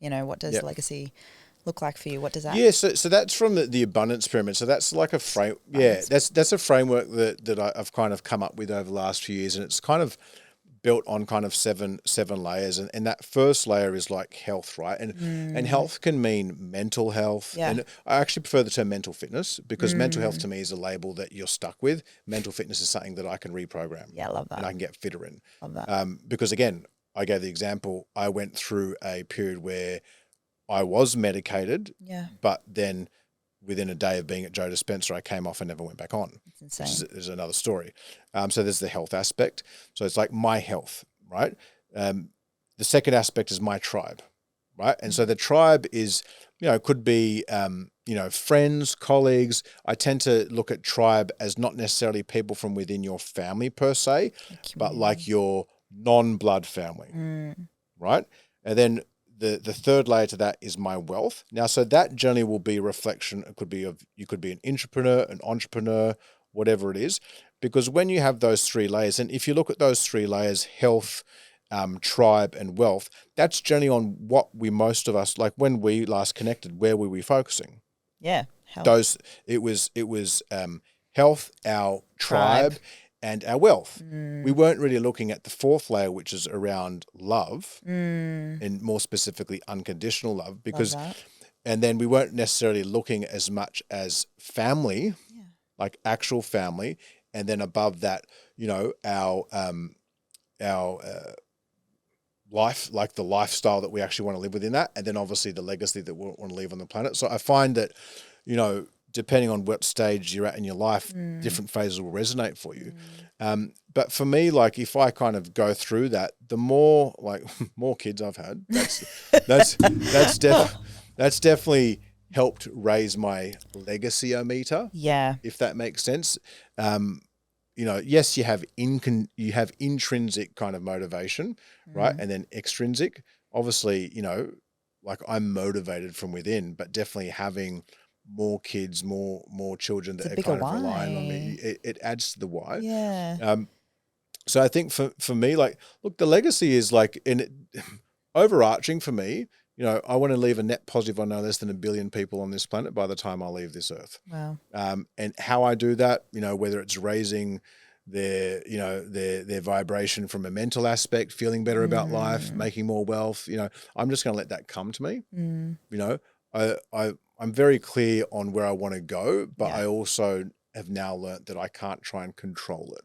What does Yeah. legacy look like for you? What does that Yeah, so that's from the abundance pyramid. So that's like a frame. Yeah, balance? that's a framework that I've kind of come up with over the last few years, and it's kind of built on kind of seven layers, and that first layer is like health, right? And Mm, health can mean mental health, yeah. and I actually prefer the term mental fitness because mental health Mm, to me is a label that you're stuck with. Mental fitness is something that I can reprogram yeah, love and that. I can get fitter in. Love that. Because again, I gave the example. I went through a period where I was medicated, Yeah, but then within a day of being at Joe Dispenza, I came off and never went back on, it's which insane. is another story. So there's the health aspect. So it's like my health, right? Um, the second aspect is my tribe, right? And so the tribe is, could be, friends, colleagues. I tend to look at tribe as not necessarily people from within your family per se, Like but community. like your non-blood family, Mm, right? And then the third layer to that is my wealth. Now, so that journey will be a reflection. It could be you could be an intrapreneur, an entrepreneur, whatever it is, because when you have those three layers, and if you look at those three layers, health, tribe, and wealth, that's generally on what most of us, like when we last connected, where were we focusing? yeah, health, Those it was health, our tribe. tribe, and our wealth. We Mm, weren't really looking at the fourth layer, which is around love, mm, and more specifically unconditional love, love because that. and then we weren't necessarily looking as much as family, Yeah. like actual family, and then above that, our life, like the lifestyle that we actually want to live within that, and then obviously the legacy that we want to leave on the planet. So I find that, depending on what stage you're at in your life, Mm, different phases will resonate for you. mm. But for me, like if I kind of go through that, the more like more kids I've had, that's that's that's definitely helped raise my legacy meter, Yeah. if that makes sense. Um, yes, you have intrinsic kind of motivation, right? Mm. And then extrinsic. Obviously, like I'm motivated from within, but definitely having more kids, more children It's a that are bigger kind of relying on me, why. it adds to the why. Yeah. Um, so I think for me, like, look, the legacy is like overarching for me. I want to leave a net positive on no less than 1 billion people on this planet by the time I leave this earth. Wow. And how I do that, whether it's raising their vibration from a mental aspect, feeling better about life, Mm, making more wealth, I'm just going to let that come to me. mm. You know, I'm very clear on where I want to go, but Yeah. I also have now learnt that I can't try and control it.